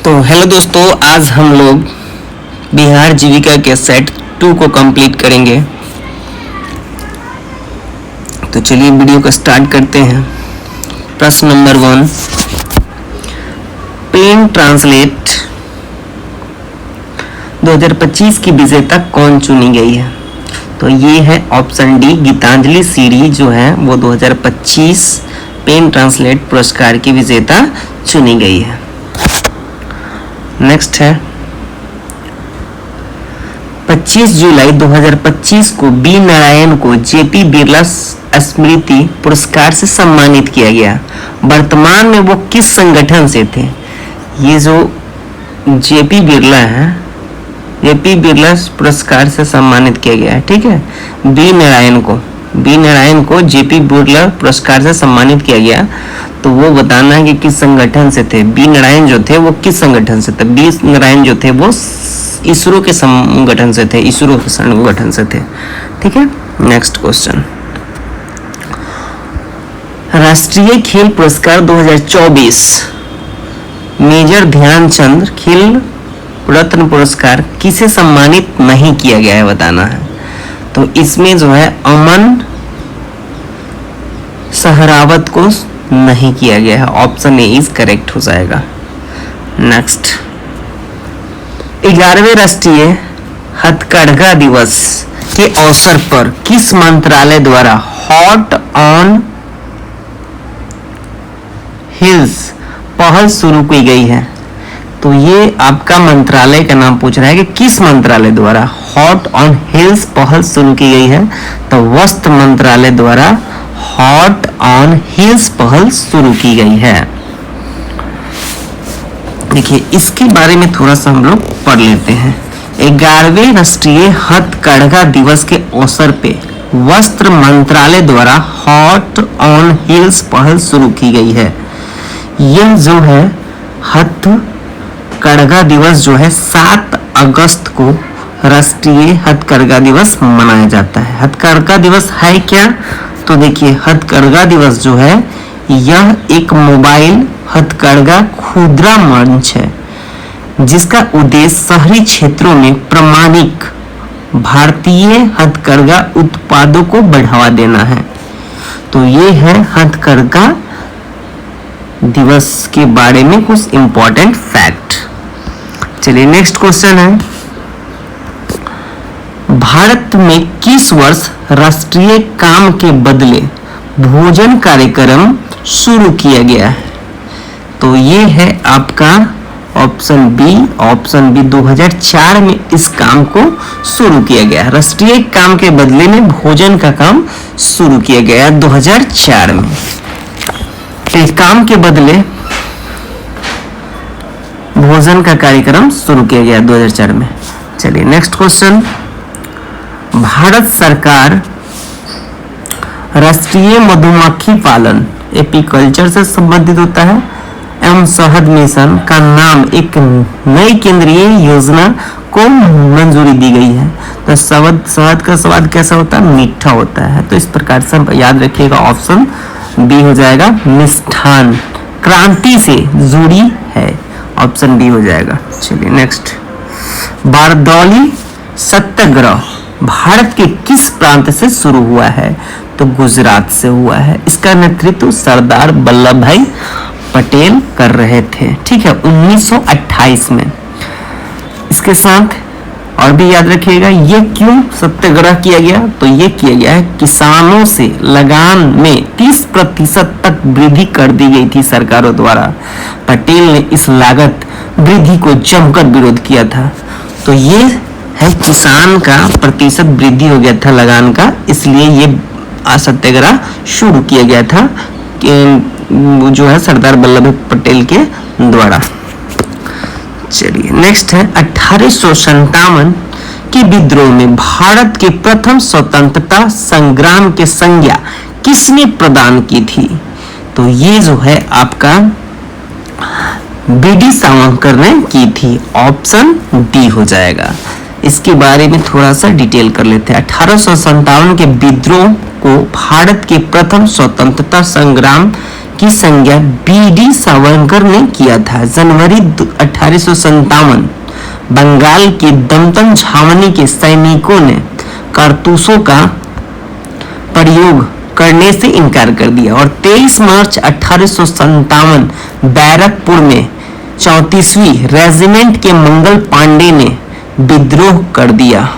तो हेलो दोस्तों, आज हम लोग बिहार जीविका के सेट 2 को कंप्लीट करेंगे। तो चलिए वीडियो को स्टार्ट करते हैं। प्रश्न नंबर 1, पेन ट्रांसलेट 2025 की विजेता कौन चुनी गई है? तो ये है ऑप्शन डी, गीतांजलि सीरी जो है वो 2025 पेन ट्रांसलेट पुरस्कार की विजेता चुनी गई है। नेक्स्ट है 25 जुलाई 2025 को बी नारायण को जेपी बिरला स्मृति पुरस्कार से सम्मानित किया गया। वर्तमान में वो किस संगठन से थे? ये जो जेपी बिरला है, जेपी बिरला पुरस्कार से सम्मानित किया गया है। ठीक है, बी नारायण को जेपी बिरला पुरस्कार से सम्मानित किया गया। तो वो बताना है कि किस संगठन से थे। बी नारायण जो थे वो किस संगठन से थे? बी नारायण जो थे वो इसरो के संगठन से थे, इसरो के संगठन से थे। ठीक है, नेक्स्ट क्वेश्चन, राष्ट्रीय खेल पुरस्कार 2024 मेजर ध्यानचंद खेल रत्न पुरस्कार किसे सम्मानित नहीं किया गया है बताना है। तो इसमें जो है अमन सहरावत को नहीं किया गया है। ऑप्शन ए इज करेक्ट हो जाएगा। नेक्स्ट, 11वें राष्ट्रीय हथकरघा दिवस के अवसर पर किस मंत्रालय द्वारा हॉट ऑन हिल्स पहल शुरू की गई है? तो ये आपका मंत्रालय का नाम पूछ रहा है कि किस मंत्रालय द्वारा हॉट ऑन हिल्स पहल शुरू की गई है? तो वस्त्र मंत्रालय द्वारा हॉट ऑन हिल्स पहल शुरू की गई है। देखिए इसके बारे में थोड़ा सा हम लोग पढ़ लेते हैं। 11वें राष्ट्रीय हथकरघा दिवस के अवसर पे वस्त्र मंत्रालय द्वारा हॉट ऑन हिल्स पहल शुरू की गई है। यह जो है हथकरघा दिवस जो है 7 अगस्त को राष्ट्रीय हथकरघा दिवस मनाया जाता है। हथकरघा दिवस है क्या? तो देखिए हथकरघा दिवस जो है यह एक मोबाइल हथकरघा खुदरा मंच है जिसका उद्देश्य शहरी क्षेत्रों में प्रमाणिक भारतीय हथकरघा उत्पादों को बढ़ावा देना है। तो ये है हथकरघा दिवस के बारे में कुछ इंपॉर्टेंट फैक्ट। चलिए नेक्स्ट क्वेश्चन है, भारत में किस वर्ष राष्ट्रीय काम के बदले भोजन कार्यक्रम शुरू किया गया है? तो ये है आपका ऑप्शन बी 2004 में इस काम को शुरू किया गया। राष्ट्रीय काम के बदले में भोजन का काम शुरू किया गया 2004 में। काम के बदले भोजन का कार्यक्रम शुरू किया गया 2004 में। चलिए नेक्स्ट क्वेश्चन, भारत सरकार राष्ट्रीय मधुमक्खी पालन एपीकल्चर से संबंधित होता है एवं शहद मिशन का नाम एक नई केंद्रीय योजना को मंजूरी दी गई है। तो शहद का स्वाद कैसा होता है? मीठा होता है। तो इस प्रकार से याद रखिएगा, ऑप्शन बी हो जाएगा। मिष्ठान क्रांति से जुड़ी है, ऑप्शन बी हो जाएगा। चलिए नेक्स्ट, बारदौली सत्याग्रह भारत के किस प्रांत से शुरू हुआ है? तो गुजरात से हुआ है। इसका नेतृत्व सरदार वल्लभ भाई पटेल कर रहे थे। ठीक है, 1928 में। इसके साथ और भी याद रखिएगा ये क्यों सत्याग्रह किया गया? तो ये किया गया है किसानों से लगान में 30% तक वृद्धि कर दी गई थी सरकारों द्वारा। पटेल ने इस लागत वृद्धि को जमकर विरोध किया था। तो ये है किसान का प्रतिशत वृद्धि हो गया था लगान का, इसलिए ये सत्याग्रह शुरू किया गया था कि जो है सरदार वल्लभ भाई पटेल के द्वारा। चलिए नेक्स्ट है 1857 के विद्रोह में भारत के प्रथम स्वतंत्रता संग्राम के संज्ञा किसने प्रदान की थी? तो ये जो है आपका बीडी सावरकर ने की थी, ऑप्शन डी हो जाएगा। इसके बारे में थोड़ा सा डिटेल कर लेते हैं। 1857 के विद्रोह को भारत के प्रथम स्वतंत्रता संग्राम की संज्ञा बी.डी. सावरकर ने किया था। जनवरी 1857 बंगाल की दमदम छावनी के सैनिकों ने कारतूसों का प्रयोग करने से इनकार कर दिया और 23 मार्च 1857 बैरकपुर में 34वीं रेजिमेंट के मंगल पांडे ने विद्रोह कर दिया।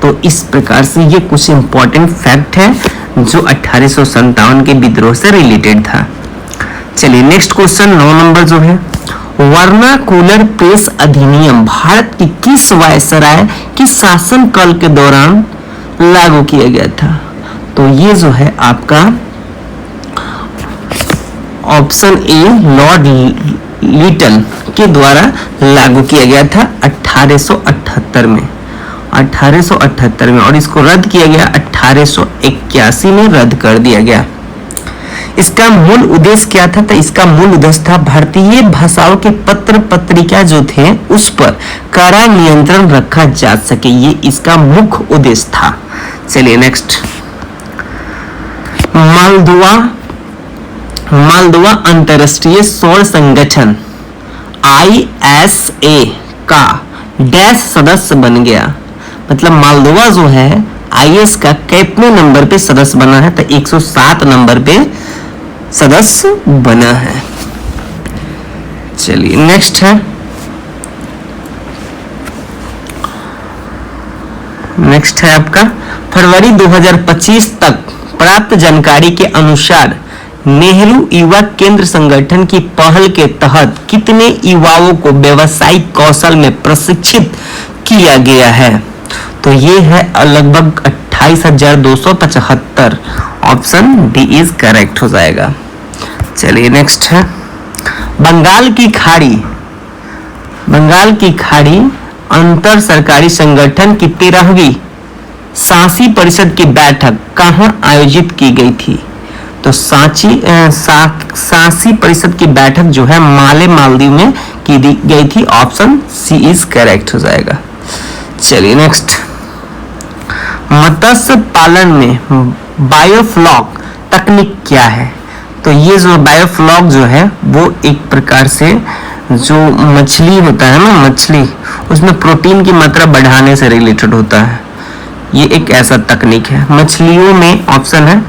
तो इस प्रकार से ये कुछ इंपॉर्टेंट फैक्ट है जो 1857 के विद्रोह से रिलेटेड था। चलिए नेक्स्ट क्वेश्चन 9 नंबर जो है, वर्नाकुलर प्रेस अधिनियम भारत की किस वायसराय के शासनकाल के दौरान लागू किया गया था? तो ये जो है आपका ऑप्शन ए लॉर्ड लिटन के द्वारा लागू किया गया था 1878 में 1878 में, और इसको रद्द किया गया 1881 में रद्द कर दिया गया। इसका मूल उद्देश्य क्या था? तो इसका मूल उद्देश्य था भारतीय भाषाओं के पत्र पत्रिका जो थे उस पर कड़ा नियंत्रण रखा जा सके, ये इसका मुख्य उद्देश्य था। चलिए नेक्स्ट, मालदोवा अंतरराष्ट्रीय सौर संगठन ISA का डैश सदस्य बन गया। मतलब मालदोवा जो है IS का कितने नंबर पे सदस्य बना है? तो 107 नंबर पे सदस्य बना है। चलिए नेक्स्ट है, आपका फरवरी 2025 तक प्राप्त जानकारी के अनुसार नेहरू युवा केंद्र संगठन की पहल के तहत कितने युवाओं को व्यवसायिक कौशल में प्रशिक्षित किया गया है? तो ये है लगभग 28,275। ऑप्शन डी इज करेक्ट हो जाएगा। चलिए नेक्स्ट है, बंगाल की खाड़ी अंतर सरकारी संगठन की 13वीं सांची परिषद की बैठक कहाँ आयोजित की गई थी? तो सांची परिषद की बैठक जो है मालदीव में की गई थी। ऑप्शन सी इज करेक्ट हो जाएगा। चलिए नेक्स्ट, मत्स्य पालन में बायोफ्लॉक तकनीक क्या है? तो ये जो बायोफ्लॉक जो है वो एक प्रकार से जो मछली होता है ना, मछली उसमें प्रोटीन की मात्रा बढ़ाने से रिलेटेड होता है। ये एक ऐसा तकनीक है। मछलियों में ऑप्शन है,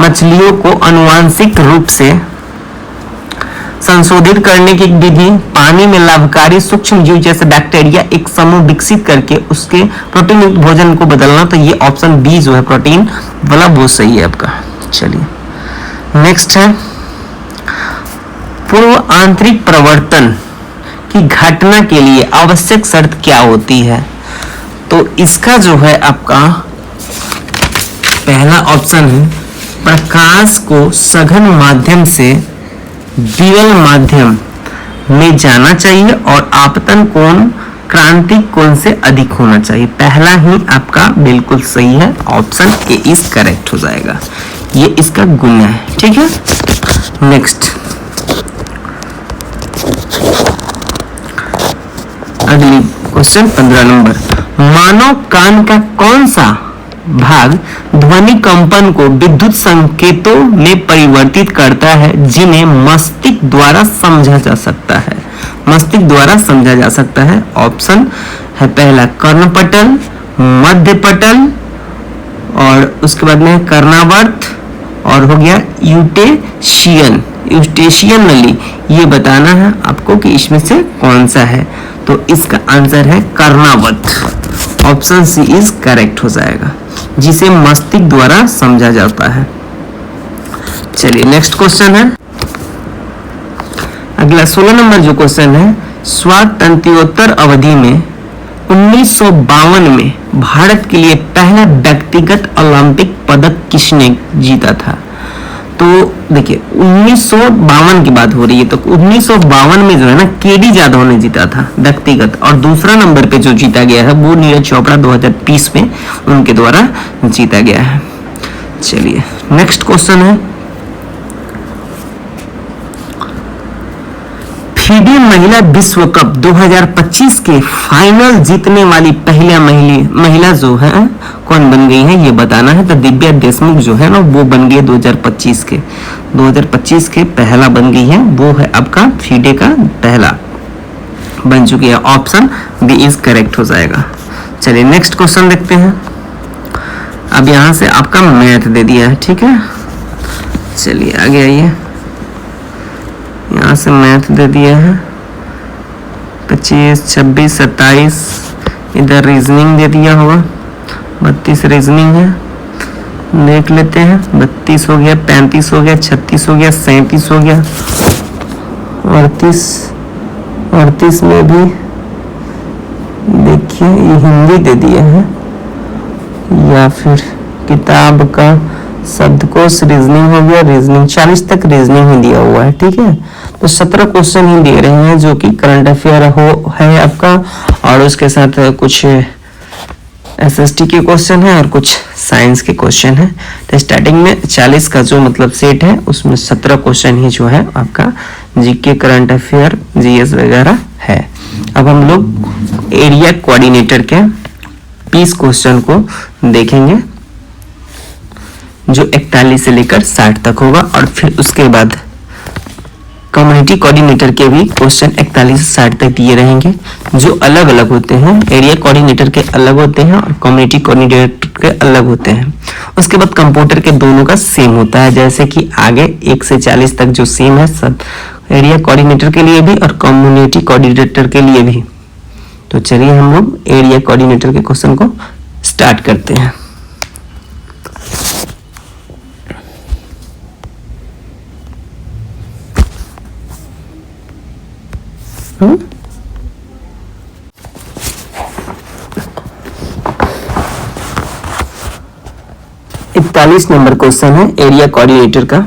मछलियों को आनुवांशिक रूप से संशोधित करने की विधि, पानी में लाभकारी सूक्ष्म जीव जैसे बैक्टीरिया एक समूह विकसित करके उसके प्रोटीन युक्त भोजन को बदलना। तो ये ऑप्शन बी जो है प्रोटीन वाला वो सही है आपका। चलिए नेक्स्ट है, पूर्व आंतरिक प्रवर्तन की घटना के लिए आवश्यक शर्त क्या होती है? तो इसका जो है आपका पहला ऑप्शन है, प्रकाश को सघन माध्यम से विरल माध्यम में जाना चाहिए और आपतन कोण क्रांतिक कोण से अधिक होना चाहिए। पहला ही आपका बिल्कुल सही है। ऑप्शन ए इज करेक्ट हो जाएगा। ये इसका गुण है। ठीक है, नेक्स्ट अगली क्वेश्चन 15 नंबर, मानव कान का कौन सा भाग ध्वनि कंपन को विद्युत संकेतों में परिवर्तित करता है जिन्हें मस्तिष्क द्वारा समझा जा सकता है? मस्तिष्क द्वारा समझा जा सकता है। ऑप्शन है पहला कर्णपटल, मध्यपटल, और उसके बाद में कर्णावर्त, और हो गया यूटेशियन नली। ये बताना है आपको कि इसमें से कौन सा है। तो इसका आंसर है कर्णावर्त। ऑप्शन सी इज करेक्ट हो जाएगा, जिसे मस्तिष्क द्वारा समझा जाता है। चलिए नेक्स्ट क्वेश्चन है अगला 16 नंबर जो क्वेश्चन है, स्वातंत्र्योत्तर अवधि में 1952 में भारत के लिए पहला व्यक्तिगत ओलंपिक पदक किसने जीता था? तो देखिए 1952 की बात हो रही है, तो 1952 में जो है ना केडी जाधव ने जीता था व्यक्तिगत, और दूसरा नंबर पे जो जीता गया है वो नीरज चोपड़ा 2020 में उनके द्वारा जीता गया है। चलिए नेक्स्ट क्वेश्चन है, फीडे महिला विश्व कप 2025 के फाइनल जीतने वाली पहला महिला जो है कौन बन गई है ये बताना है। तो दिव्या देशमुख जो है ना वो बन गई 2025 के पहला बन गई है, वो है आपका फीडे का पहला बन चुकी है। ऑप्शन बी इज करेक्ट हो जाएगा। चलिए नेक्स्ट क्वेश्चन देखते हैं। अब यहां से आपका मैथ दे दिया है, ठीक है। चलिए आगे आइए, यहाँ से मैथ दे दिया है 25, 26, 27, इधर रीजनिंग दे दिया होगा 32 रीजनिंग है, देख लेते हैं। 32 हो गया, 35 हो गया, 36 हो गया, 37 हो गया, 38 में भी देखिए ये हिंदी दे दिया है या फिर किताब का शब्दकोश रीजनिंग हो गया। रीजनिंग 40 तक रीजनिंग ही दिया हुआ है, ठीक है। तो 17 क्वेश्चन ही दे रहे हैं जो कि करंट अफेयर है आपका, और उसके साथ कुछ एसएसटी के क्वेश्चन है और कुछ साइंस के क्वेश्चन है। तो स्टार्टिंग में 40 का जो मतलब सेट है उसमें 17 क्वेश्चन ही जो है आपका जीके, करंट अफेयर, जीएस वगैरह है। अब हम लोग एरिया कोऑर्डिनेटर के 20 क्वेश्चन को देखेंगे जो 41 से लेकर 60 तक होगा, और फिर उसके बाद कम्युनिटी कोऑर्डिनेटर के भी क्वेश्चन 41 से 60 तक दिए रहेंगे जो अलग अलग होते हैं। एरिया कोऑर्डिनेटर के अलग होते हैं और कम्युनिटी कोऑर्डिनेटर के अलग होते हैं। उसके बाद कंप्यूटर के दोनों का सेम होता है, जैसे कि आगे 1 से 40 तक जो सेम है सब एरिया कोऑर्डिनेटर के लिए भी और कम्युनिटी कोऑर्डिनेटर के लिए भी। तो चलिए हम लोग एरिया कोऑर्डिनेटर के क्वेश्चन को स्टार्ट करते हैं। इकतालीस नंबर क्वेश्चन है एरिया कोऑर्डिनेटर का।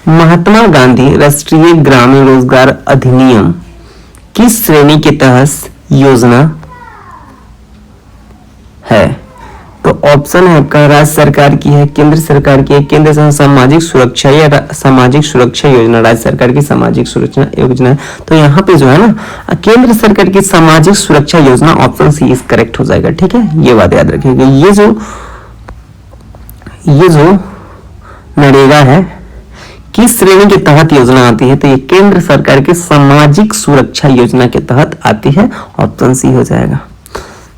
महात्मा गांधी राष्ट्रीय ग्रामीण रोजगार अधिनियम किस श्रेणी के तहत योजना है? तो ऑप्शन है आपका राज्य सरकार की है, केंद्र सरकार की है, केंद्र सामाजिक सुरक्षा या सामाजिक सुरक्षा योजना, राज्य सरकार की सामाजिक सुरक्षा योजना है। तो यहाँ पे जो है ना केंद्र सरकार की सामाजिक सुरक्षा योजना, ऑप्शन सी इज करेक्ट हो जाएगा, ठीक है। ये बात याद रखिएगा। ये जो नरेगा है किस श्रेणी के तहत योजना आती है? तो ये केंद्र सरकार की सामाजिक सुरक्षा योजना के तहत आती है, ऑप्शन सी हो जाएगा।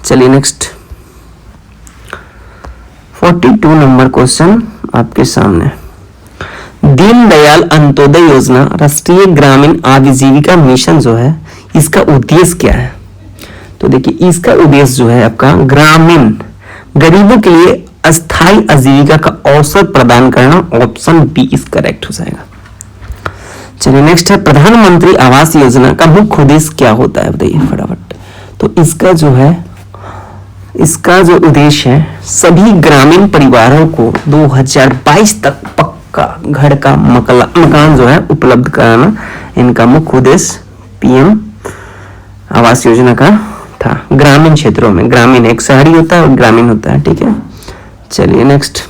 चलिए नेक्स्ट 42 नंबर क्वेश्चन आपके सामने। दीनदयाल अंत्योदय योजना राष्ट्रीय ग्रामीण आजीविका मिशन जो है इसका उद्देश्य क्या है? तो देखिए इसका उद्देश्य जो है आपका ग्रामीण गरीबों के लिए अस्थायी आजीविका का अवसर प्रदान करना, ऑप्शन बी इज करेक्ट हो जाएगा। चलिए नेक्स्ट है प्रधानमंत्री आवास योजना का मुख्य उद्देश्य क्या होता है बताइए फटाफट। तो इसका जो उद्देश्य है सभी ग्रामीण परिवारों को 2022 तक पक्का घर का मकान जो है उपलब्ध कराना इनका मुख्य उद्देश्य पीएम आवास योजना का था। ग्रामीण क्षेत्रों में, ग्रामीण एक शहरी होता है और ग्रामीण होता है, ठीक है। चलिए नेक्स्ट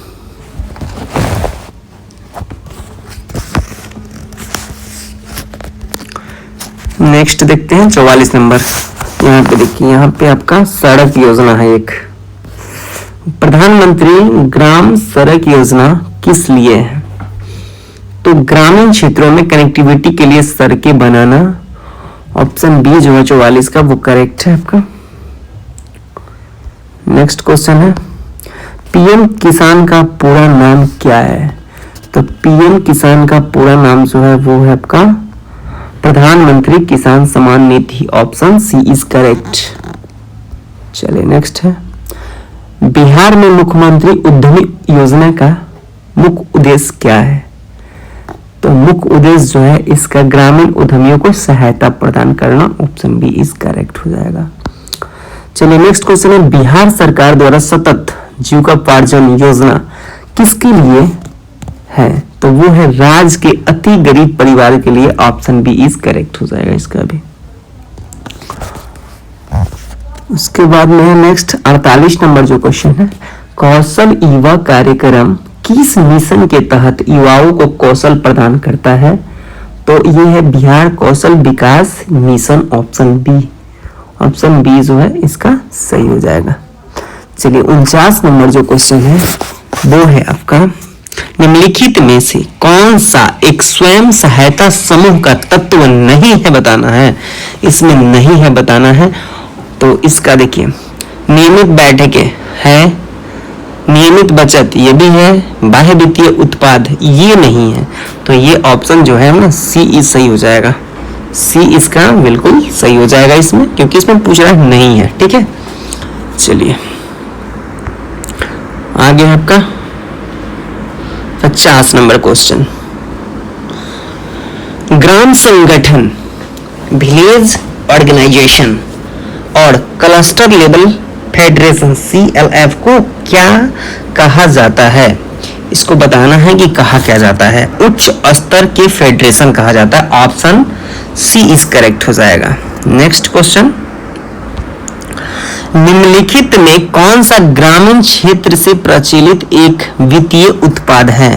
देखते हैं 44 नंबर। यहाँ पे देखिए, यहाँ पे आपका सड़क योजना है एक। प्रधानमंत्री ग्राम सड़क योजना किस लिए है? तो ग्रामीण क्षेत्रों में कनेक्टिविटी के लिए सड़कें बनाना, ऑप्शन बी जो है 44 का वो करेक्ट है आपका। नेक्स्ट क्वेश्चन है पीएम किसान का पूरा नाम क्या है? तो पीएम किसान का पूरा नाम जो है वो है आपका प्रधानमंत्री किसान Samman Nidhi, option C is correct. चलिए नेक्स्ट है बिहार में मुख्यमंत्री उद्यमी योजना का मुख्य उद्देश्य क्या है? तो मुख्य उद्देश्य जो है इसका ग्रामीण उद्यमियों को सहायता प्रदान करना, ऑप्शन बी इज करेक्ट हो जाएगा। चलिए नेक्स्ट क्वेश्चन है बिहार सरकार द्वारा सतत जीविकोपार्जन योजना किसके लिए है? तो वो है राज्य के अति गरीब परिवार के लिए, ऑप्शन बी इज करेक्ट हो जाएगा इसका भी। उसके बाद में नेक्स्ट 48 नंबर जो क्वेश्चन है कौशल युवा कार्यक्रम किस मिशन के तहत युवाओं को कौशल प्रदान करता है? तो ये है बिहार कौशल विकास मिशन, ऑप्शन बी जो है इसका सही हो जाएगा। चलिए 49 नंबर जो क्वेश्चन है वो है आपका, निम्नलिखित में से कौन सा एक स्वयं सहायता समूह का तत्व नहीं है बताना है। इसमें नहीं है बताना है तो इसका देखिए, नियमित बैठकें है, नियमित बचत ये भी है, बाह्य वित्तीय उत्पाद ये नहीं है, तो ये ऑप्शन जो है ना सी सही हो जाएगा। सी इसका बिल्कुल सही हो जाएगा इसमें, क्योंकि इसमें पूछ रहा नहीं है। ठीक है, चलिए आगे आपका 50 नंबर क्वेश्चन, ग्राम संगठन, विलेज ऑर्गेनाइजेशन और क्लस्टर लेवल फेडरेशन CLF को क्या कहा जाता है। इसको बताना है कि कहा क्या जाता है। उच्च स्तर के फेडरेशन कहा जाता है, ऑप्शन सी इज करेक्ट हो जाएगा। नेक्स्ट क्वेश्चन, निम्नलिखित में कौन सा ग्रामीण क्षेत्र से प्रचलित एक वित्तीय उत्पाद है।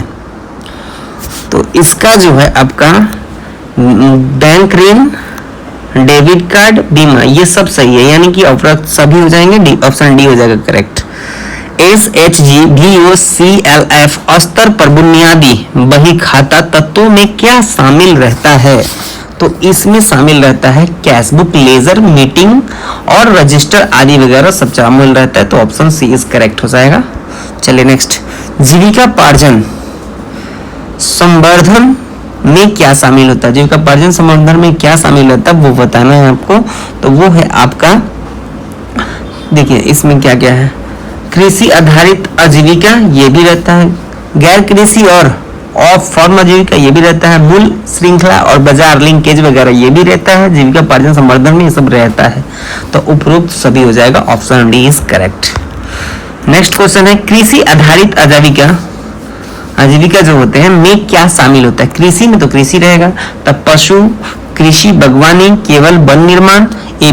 तो इसका जो है आपका बैंक ऋण, डेबिट कार्ड, बीमा ये सब सही है, यानी कि सभी हो जाएंगे, ऑप्शन डी हो जाएगा करेक्ट। SHG VOCLF स्तर पर बुनियादी बही खाता तत्वों में क्या शामिल रहता है। तो इसमें शामिल रहता है कैशबुक, लेजर, मीटिंग और रजिस्टर आदि वगैरह सब शामिल रहता है, तो ऑप्शन सी इज करेक्ट हो जाएगा। चलिए नेक्स्ट, जीविकापार्जन संवर्धन में क्या शामिल होता है। जीविकापार्जन संवर्धन में क्या शामिल होता है वो बताना है आपको, तो वो है आपका, देखिए इसमें क्या क्या है, कृषि आधारित आजीविका ये भी रहता है, गैर कृषि और ऑफ फॉर्म आजीविका ये भी रहता है, मूल श्रृंखला और बाजार लिंकेज वगैरह ये भी रहता है, जीविकापार्जन संवर्धन में ये सब रहता है, तो उपरोक्त सभी हो जाएगा, option D is correct. Next question है, कृषि आधारित आजीविका जो होते हैं में क्या शामिल होता है। कृषि में तो कृषि रहेगा, तब पशु कृषि, बागवानी, केवल वन निर्माण, ए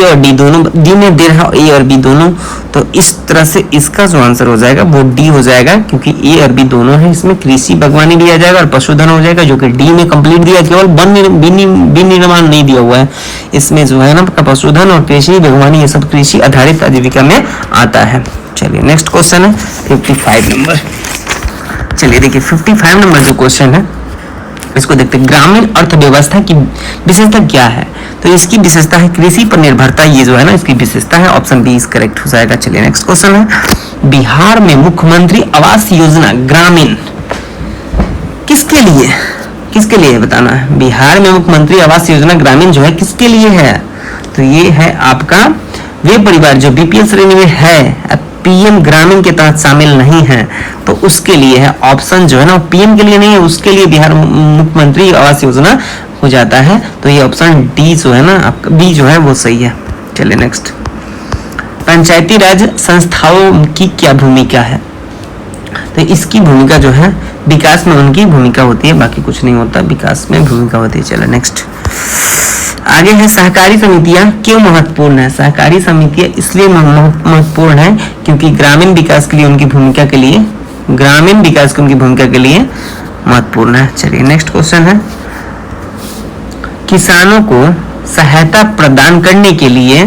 और डी दोनों, डी में दे रहा ए और बी दोनों, तो इस तरह से इसका जो आंसर हो जाएगा वो डी हो जाएगा, क्योंकि ए और बी दोनों है, इसमें कृषि बागवानी भी आ जाएगा और पशुधन हो जाएगा, जो कि डी में कंप्लीट दिया, केवल वन निर्माण नहीं दिया हुआ है, इसमें जो है ना पशुधन और कृषि बागवानी ये सब कृषि आधारित आजीविका में आता है। चलिए नेक्स्ट क्वेश्चन है 55 नंबर। चलिए देखिए 55 नंबर जो क्वेश्चन है इसको देखते हैं, ग्रामीण अर्थव्यवस्था की विशेषता क्या है। तो इसकी विशेषता है कृषि पर निर्भरता, ये जो है ना इसकी विशेषता है, ऑप्शन बी इज करेक्ट हो जाएगा। चलिए नेक्स्ट क्वेश्चन है, बिहार में मुख्यमंत्री आवास योजना ग्रामीण किसके लिए है बताना है। बिहार में मुख्यमंत्री आवास योजना ग्रामीण जो है किसके लिए है, तो ये है आपका वे परिवार जो BPL श्रेणी में है, PM ग्रामीण के तहत शामिल नहीं है, तो उसके लिए है, ऑप्शन जो है ना PM के लिए नहीं है, उसके लिए बिहार मुख्यमंत्री आवास योजना हो जाता है, तो ये ऑप्शन डी जो है ना आपका बी जो है वो सही है। चलिए नेक्स्ट, पंचायती राज संस्थाओं की क्या भूमिका है। तो इसकी भूमिका जो है विकास में उनकी भूमिका होती है, बाकी कुछ नहीं होता, विकास में भूमिका होती है। चलो नेक्स्ट, आगे है सहकारी समितियां क्यों महत्वपूर्ण है। सहकारी समितियां इसलिए महत्वपूर्ण है क्योंकि ग्रामीण विकास के लिए उनकी भूमिका के लिए महत्वपूर्ण है। चलिए नेक्स्ट क्वेश्चन है, किसानों को सहायता प्रदान करने के लिए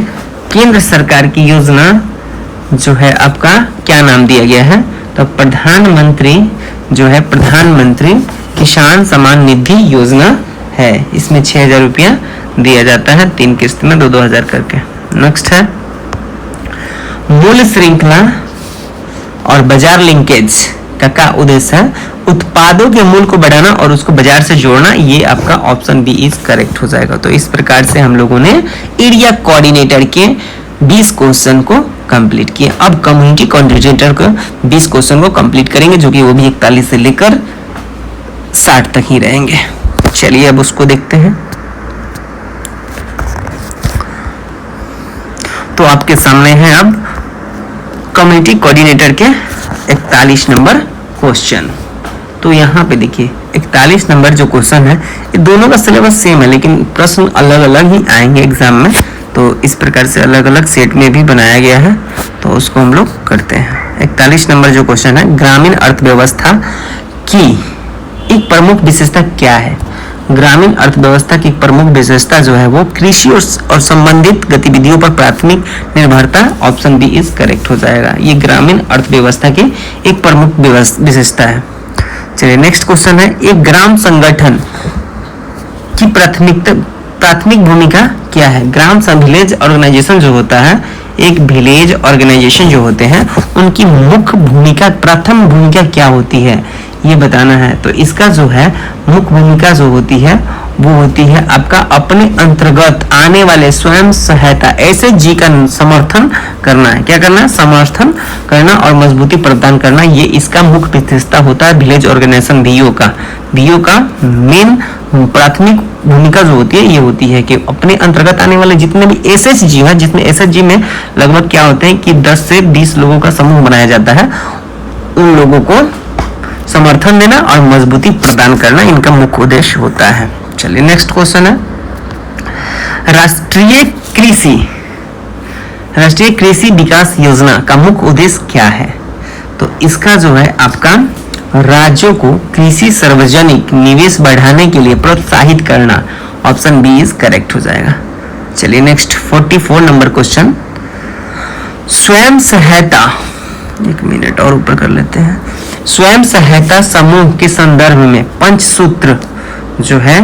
केंद्र सरकार की योजना जो है आपका क्या नाम दिया गया है। तो प्रधानमंत्री किसान सम्मान निधि योजना है, इसमें 6,000 रुपया दिया जाता है 3 किस्त में 2,000 करके। नेक्स्ट है, मूल श्रृंखला और बाजार लिंकेज का क्या उद्देश्य है। उत्पादों के मूल्य को बढ़ाना और उसको बाजार से जोड़ना, ये आपका ऑप्शन बी इज करेक्ट हो जाएगा। तो इस प्रकार से हम लोगों ने एरिया कोऑर्डिनेटर के 20 क्वेश्चन को कंप्लीट किया। अब कम्युनिटी कोऑर्डिनेटर को 20 क्वेश्चन को कंप्लीट करेंगे, जो कि वो भी 41 से लेकर 60 तक ही रहेंगे। चलिए अब उसको देखते हैं। तो आपके सामने है अब कम्युनिटी कोऑर्डिनेटर के 41 नंबर क्वेश्चन। तो यहाँ पे देखिए 41 नंबर जो क्वेश्चन है, ये दोनों का सिलेबस सेम है, लेकिन प्रश्न अलग अलग ही आएंगे एग्जाम में, तो इस प्रकार से अलग अलग सेट में भी बनाया गया है, तो उसको हम लोग करते हैं। 41 नंबर जो क्वेश्चन है, ग्रामीण अर्थव्यवस्था की एक प्रमुख विशेषता क्या है। ग्रामीण अर्थव्यवस्था की प्रमुख विशेषता जो है वो कृषि और संबंधित गतिविधियों पर प्राथमिक निर्भरता। ऑप्शन बी इज करेक्ट हो जाएगा। ये ग्रामीण अर्थव्यवस्था की एक प्रमुख विशेषता है। चलिए नेक्स्ट क्वेश्चन है, एक ग्राम संगठन की प्राथमिक भूमिका क्या है? ग्राम विलेज ऑर्गेनाइजेशन जो होता है, एक विलेज ऑर्गेनाइजेशन जो होते हैं, उनकी मुख्य भूमिका, प्रथम भूमिका क्या होती है ये बताना है। तो इसका जो है मुख्य भूमिका जो होती है वो होती है आपका अपने अंतर्गत आने वाले स्वयं सहायता एसएचजी का समर्थन करना है। क्या करना है? समर्थन करना और मजबूती प्रदान करना। ये इसका मुख्य विशेषता होता है विलेज ऑर्गेनाइजेशन वीओ का। वीओ का मेन प्राथमिक भूमिका जो होती है ये होती है कि अपने अंतर्गत आने वाले जितने भी एसएचजी है, जितने एसएचजी में लगभग क्या होते हैं कि 10 से 20 लोगों का समूह बनाया जाता है, उन लोगों को समर्थन देना और मजबूती प्रदान करना इनका मुख्य उद्देश्य होता है। चलिए नेक्स्ट क्वेश्चन है, राष्ट्रीय कृषि विकास योजना का मुख्य उद्देश्य क्या है? तो इसका जो है आपका राज्यों को कृषि सार्वजनिक निवेश बढ़ाने के लिए प्रोत्साहित करना। ऑप्शन बी इज करेक्ट हो जाएगा। चलिए नेक्स्ट 44 नंबर क्वेश्चन, स्वयं सहायता, एक मिनट और ऊपर कर लेते हैं। स्वयं सहायता समूह के संदर्भ में पंचसूत्र जो है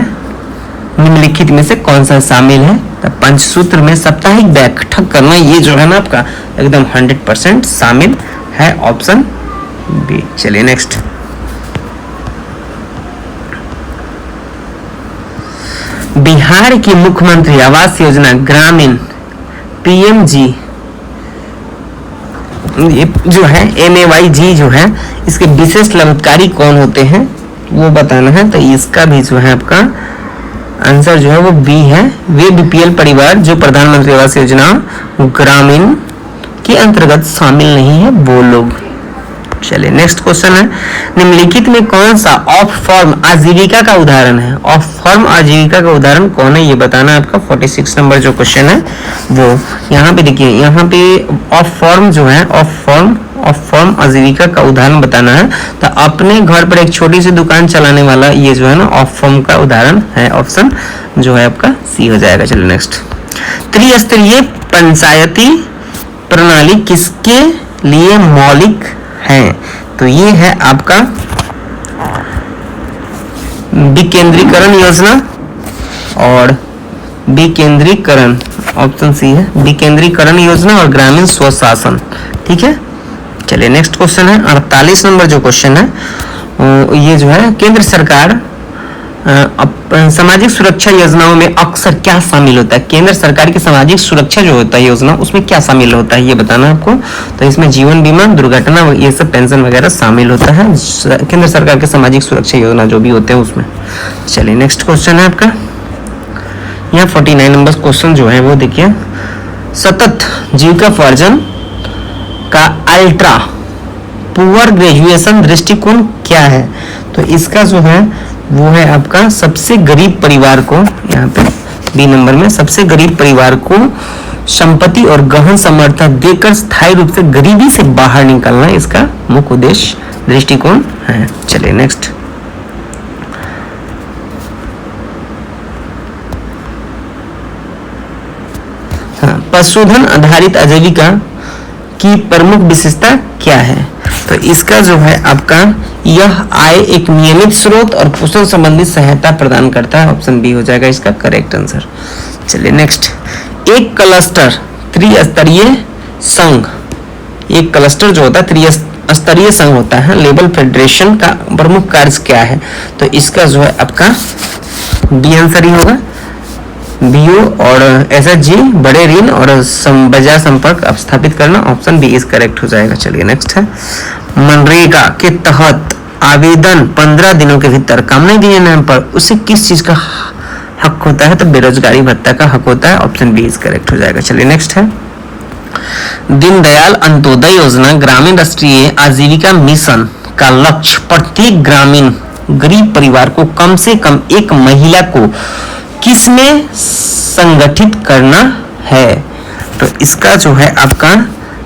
निम्नलिखित में से कौन सा शामिल है? तो पंचसूत्र में साप्ताहिक बैठक करना ये जो है ना आपका एकदम 100% शामिल है। Option B. चलिए नेक्स्ट, बिहार की मुख्यमंत्री आवास योजना ग्रामीण पीएमजी ये जो है MAYG जो है, इसके विशेष लाभकारी कौन होते हैं वो बताना है। तो इसका भी जो है आपका आंसर जो है वो बी है। वे बीपीएल परिवार जो प्रधानमंत्री आवास योजना ग्रामीण के अंतर्गत शामिल नहीं है वो लोग। चलिए नेक्स्ट क्वेश्चन है, निम्नलिखित में कौन सा ऑफ फॉर्म आजीविका का उदाहरण है? ऑफ फॉर्म आजीविका का उदाहरण कौन है ये बताना है आपका। 46 नंबर जो क्वेश्चन है वो यहाँ पे देखिए, यहाँ पे ऑफ फॉर्म जो है ऑफ फॉर्म आजीविका का उदाहरण बताना है। तो अपने घर पर एक छोटी सी दुकान चलाने वाला ये जो है ना ऑफ फॉर्म का उदाहरण है। ऑप्शन जो है आपका सी हो जाएगा। चलिए नेक्स्ट, त्रिस्तरीय पंचायती प्रणाली किसके लिए मौलिक है? तो ये है आपका विकेंद्रीकरण योजना और विकेंद्रीकरण, ऑप्शन सी है विकेंद्रीकरण योजना और ग्रामीण स्वशासन। ठीक है। चलिए नेक्स्ट क्वेश्चन है 48 नंबर जो क्वेश्चन है ये जो है, केंद्र सरकार सामाजिक सुरक्षा योजनाओं में अक्सर क्या शामिल होता है? केंद्र सरकार की सामाजिक सुरक्षा जो होता है योजना, उसमें क्या शामिल होता है ये बताना है आपको। तो इसमें जीवन बीमा, दुर्घटना, ये सब पेंशन वगैरह शामिल होता है केंद्र सरकार के सामाजिक सुरक्षा योजना जो भी होते हैं उसमें। चलिए नेक्स्ट क्वेश्चन है आपका, यहाँ 49 नंबर क्वेश्चन जो है वो देखिए, सतत जीविकोपार्जन का अल्ट्रा पुअर ग्रेजुएशन दृष्टिकोण क्या है? तो इसका जो है वो है आपका सबसे गरीब परिवार को, यहाँ पे बी नंबर में, सबसे गरीब परिवार को संपत्ति और गहन समर्थन देकर स्थायी रूप से गरीबी से बाहर निकालना इसका मुख्य उद्देश्य दृष्टिकोण है। चलिए नेक्स्ट, पशुधन आधारित आजीविका की प्रमुख विशेषता क्या है? तो इसका जो है आपका यह आय एक नियमित स्रोत और पोषण संबंधित सहायता प्रदान करता है। ऑप्शन बी हो जाएगा इसका करेक्ट आंसर। चलिए नेक्स्ट, एक क्लस्टर त्रिस्तरीय संघ, एक क्लस्टर जो होता है त्रिस्तरीय संघ होता है, लेबल फेडरेशन का प्रमुख कार्य क्या है? तो इसका जो है आपका बी आंसर ही होगा। बीओ और एसएचजी बड़े ऋण और बाजार संपर्क स्थापित करना। ऑप्शन बी इज करेक्ट हो जाएगा। चलिए नेक्स्ट है, मनरेगा के तहत आवेदन 15 दिनों के भीतर काम नहीं दिए जाने पर उसे किस चीज का हक होता है? तो बेरोजगारी भत्ता का हक होता है। ऑप्शन बी इज करेक्ट हो जाएगा। चलिए नेक्स्ट है, दीनदयाल अंत्योदय योजना ग्रामीण राष्ट्रीय आजीविका मिशन का लक्ष्य प्रत्येक ग्रामीण गरीब परिवार को कम से कम एक महिला को किसमें संगठित करना है? तो इसका जो है आपका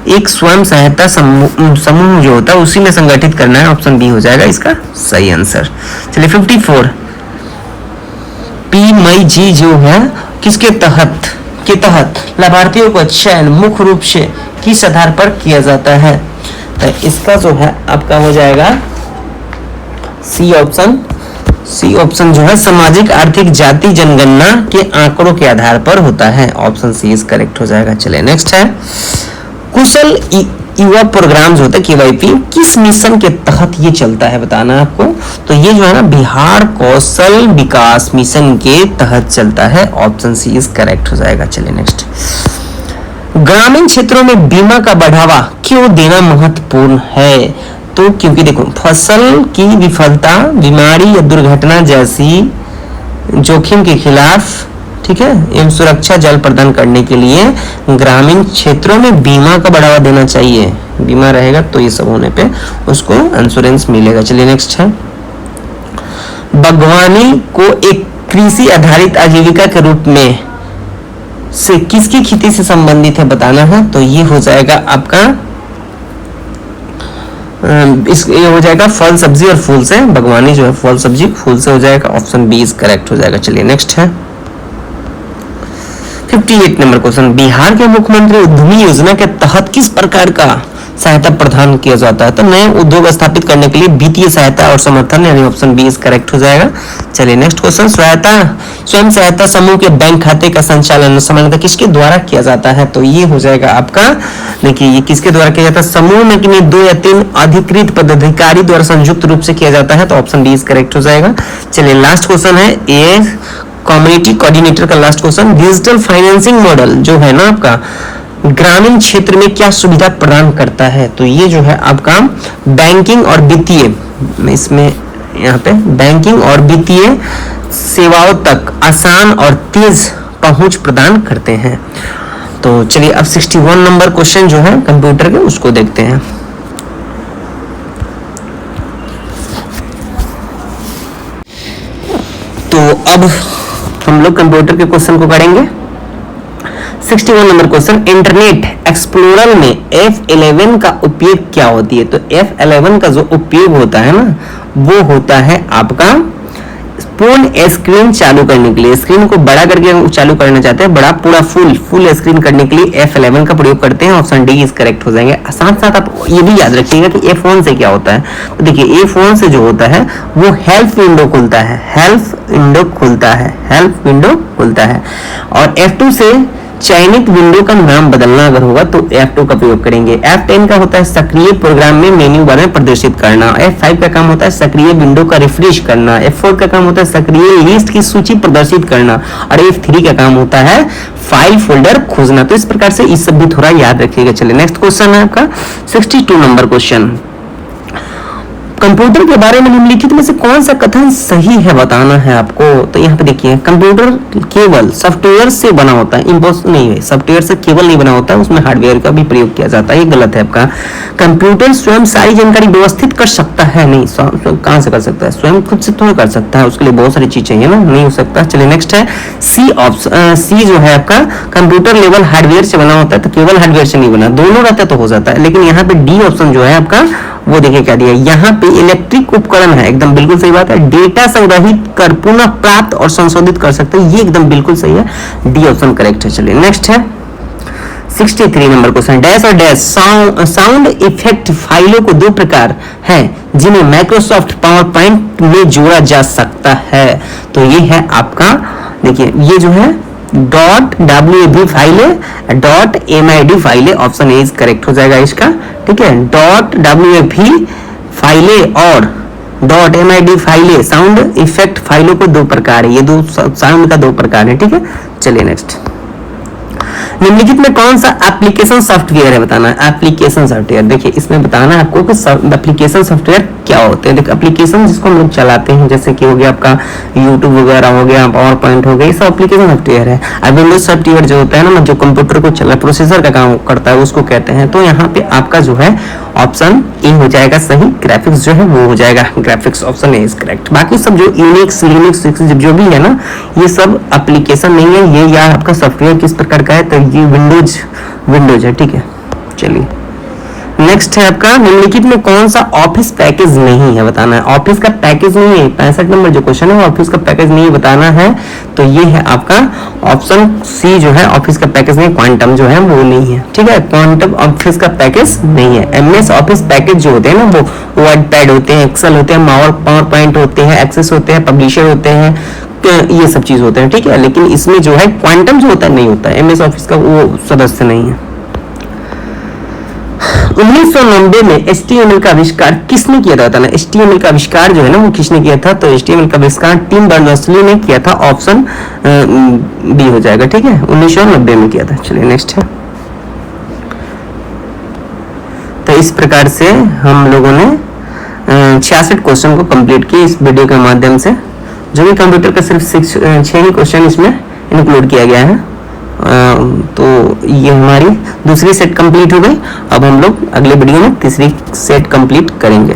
एक स्वयं सहायता समूह जो होता है उसी में संगठित करना है। ऑप्शन बी हो जाएगा इसका सही आंसर। चलिए 54, PMG जो है किसके तहत लाभार्थियों का चयन मुख्य रूप से किस आधार पर किया जाता है? तो इसका जो है आपका हो जाएगा सी ऑप्शन जो है सामाजिक आर्थिक जाति जनगणना के आंकड़ों के आधार पर होता है। ऑप्शन सी इज करेक्ट हो जाएगा। चलिए नेक्स्ट है कुशल युवा प्रोग्राम जो होता है KYP किस मिशन के तहत ये चलता है बताना है आपको। तो ये जो है ना बिहार कौशल विकास मिशन के तहत चलता है। ऑप्शन सी इज करेक्ट हो जाएगा। चलिए नेक्स्ट ग्रामीण क्षेत्रों में बीमा का बढ़ावा क्यों देना महत्वपूर्ण है? तो क्योंकि देखो फसल की विफलता, बीमारी या दुर्घटना जैसी जोखिम के खिलाफ, ठीक है, एवं सुरक्षा जल प्रदान करने के लिए ग्रामीण क्षेत्रों में बीमा का बढ़ावा देना चाहिए। बीमा रहेगा तो ये सब होने पे उसको इंश्योरेंस मिलेगा। चलिए नेक्स्ट है बागवानी को एक कृषि आधारित आजीविका के रूप में से किसकी खेती से संबंधित है बताना है। तो ये हो जाएगा आपका ये हो जाएगा फल सब्जी और फूल से। बागवानी जो है फल सब्जी फूल से हो जाएगा। ऑप्शन बी इज करेक्ट हो जाएगा। चलिए नेक्स्ट है 58 नंबर क्वेश्चन बिहार के मुख्यमंत्री उद्यमी योजना के तहत किस प्रकार का सहायता प्रदान किया जाता है? तो नए उद्योग स्थापित करने के लिए वित्तीय सहायता और समर्थन, यानी ऑप्शन बी इज करेक्ट हो जाएगा। चलिए नेक्स्ट क्वेश्चन स्वयं सहायता समूह के बैंक खाते का संचालन सामान्यतः किसके द्वारा किया जाता है? तो ये हो जाएगा आपका, देखिए ये किसके द्वारा किया जाता है? समूह में कि 2 या 3 अधिकृत पदाधिकारी द्वारा संयुक्त रूप से किया जाता है। तो ऑप्शन डी इज करेक्ट हो जाएगा। चलिए लास्ट क्वेश्चन है ए कम्युनिटी कोऑर्डिनेटर का last question digital financing model जो है ना आपका ग्रामीण क्षेत्र में क्या सुविधा प्रदान करता है? तो ये जो है आपका बैंकिंग और वित्तीय, इसमें यहाँ पे बैंकिंग और वित्तीय सेवाओं तक आसान और तेज पहुंच प्रदान करते हैं। तो चलिए अब 61 नंबर क्वेश्चन जो है कंप्यूटर के उसको देखते हैं। तो अब हम लोग कंप्यूटर के क्वेश्चन को करेंगे। 61 नंबर क्वेश्चन इंटरनेट एक्सप्लोरर में F11 का उपयोग क्या होती है? तो F11 का जो उपयोग होता है ना वो होता है आपका पूर्ण स्क्रीन चालू करने के लिए। स्क्रीन को बड़ा करके चालू करना चाहते हैं, बड़ा पूरा फुल स्क्रीन करने के लिए F11 का प्रयोग करते हैं। ऑप्शन डी इज करेक्ट हो जाएंगे। साथ साथ आप ये भी याद रखिएगा कि F1 से क्या होता है। तो देखिए F1 से जो होता है वो हेल्प विंडो खुलता है और F2 से चयनित विंडो का नाम बदलना अगर होगा तो F2 का प्रयोग करेंगे। F10 का होता है सक्रिय प्रोग्राम में मेन्यू बार में प्रदर्शित करना। F5 का काम होता है सक्रिय विंडो का रिफ्रेश करना। F4 का काम होता है सक्रिय लिस्ट की सूची प्रदर्शित करना और F3 का काम होता है फाइल फोल्डर खोजना। तो इस प्रकार से इस सब भी थोड़ा याद रखिएगा। चलिए नेक्स्ट क्वेश्चन है आपका 62 नंबर क्वेश्चन कंप्यूटर के बारे में निम्नलिखित में से कौन सा कथन सही है बताना है आपको। तो यहाँ पे देखिए कंप्यूटर केवल सॉफ्टवेयर से बना होता है, इम्पोसिबल नहीं है, सॉफ्टवेयर से केवल नहीं बना होता है, उसमें हार्डवेयर का भी प्रयोग किया जाता है। ये गलत है आपका। कंप्यूटर स्वयं सारी जानकारी व्यवस्थित कर सकता है? नहीं, कहाँ से कर सकता है? स्वयं खुद से थोड़ा कर सकता है, उसके लिए बहुत सारी चीज चाहिए ना, नहीं हो सकता। चलिए नेक्स्ट है सी जो है आपका कंप्यूटर लेवल हार्डवेयर से बना होता है, तो केवल हार्डवेयर से नहीं बना, दोनों रहता तो हो जाता है। लेकिन यहाँ पे डी ऑप्शन जो है आपका वो देखिए क्या दिया, यहाँ पे इलेक्ट्रिक उपकरण है, एकदम बिल्कुल सही बात है। डेटा संग्रहित कर पुनः प्राप्त और संशोधित कर सकते हैं, ये एकदम बिल्कुल सही है, डी ऑप्शन करेक्ट है। चलिए नेक्स्ट है 63 नंबर क्वेश्चन डैश और डैश साउंड इफेक्ट फाइलों को 2 प्रकार हैं जिन्हें माइक्रोसॉफ्ट पावर पॉइंट में जोड़ा जा सकता है। तो ये है आपका, देखिए ये जो है .wav फाइल है, .mid फाइल है। ऑप्शन ए इज करेक्ट हो जाएगा इसका, ठीक है। .wav फाइलें और .mid फाइलें साउंड इफेक्ट फाइलों को 2 प्रकार है, ये 2 साउंड का 2 प्रकार है, ठीक है। चलिए नेक्स्ट निम्नलिखित में कौन सा एप्लीकेशन सॉफ्टवेयर है बताना है। एप्लीकेशन सॉफ्टवेयर, देखिए इसमें बताना है आपको कि एप्लीकेशन सॉफ्टवेयर क्या होते हैं। देखिए एप्लीकेशन जिसको हम लोग चलाते हैं, जैसे कि हो गया आपका यूट्यूब वगैरह हो गया, पावर पॉइंट हो गया, ये सब एप्लीकेशन सॉफ्टवेयर है। अब विंडोज सॉफ्टवेयर जो होता है ना, जो कंप्यूटर को चला प्रोसेसर का काम करता है उसको कहते हैं। तो यहाँ पे आपका जो है ऑप्शन ए हो जाएगा सही, ग्राफिक्स जो है वो हो जाएगा, graphics option A is correct. बाकी सब जो यूनिक्स लिनक्स जो भी है ना, ये सब एप्लीकेशन नहीं है, ये या आपका सॉफ्टवेयर किस प्रकार का है, तो ये विंडोज है, ठीक है। चलिए नेक्स्ट है आपका निम्नलिखित में कौन सा ऑफिस पैकेज नहीं है, बताना है। ऑफिस का पैकेज नहीं है, 65 नंबर जो क्वेश्चन है वो ऑफिस का पैकेज नहीं बताना है। तो ये है आपका ऑप्शन सी जो है, ऑफिस का पैकेज नहीं, क्वांटम जो है वो नहीं है। ठीक है, क्वांटम ऑफिस का पैकेज नहीं है। एमएस ऑफिस पैकेज जो होते हैं ना, वो वर्ड पैड होते हैं, एक्सेल होते हैं, पावर पॉइंट होते हैं, एक्सेस होते हैं, पब्लिशर होते हैं, ये सब चीज होते हैं। ठीक है, लेकिन इसमें जो है क्वांटम जो होता है नहीं होता है, एमएस ऑफिस का वो सदस्य नहीं है। 1990 में HTML का आविष्कार किसने किया था? ना HTML का आविष्कार जो है ना वो किसने किया था? तो HTML का आविष्कार टिम बर्नर्स-ली ने किया था, ऑप्शन बी हो जाएगा। ठीक है, 1990 में किया था। चलिए नेक्स्ट है। तो इस प्रकार से हम लोगों ने 66 क्वेश्चन को कंप्लीट किए इस वीडियो के माध्यम से। जो भी कंप्यूटर का सिर्फ 6 ही क्वेश्चन इसमें इंक्लूड किया गया है। तो ये हमारी दूसरी सेट कंप्लीट हो गई। अब हम लोग अगले वीडियो में तीसरी सेट कंप्लीट करेंगे।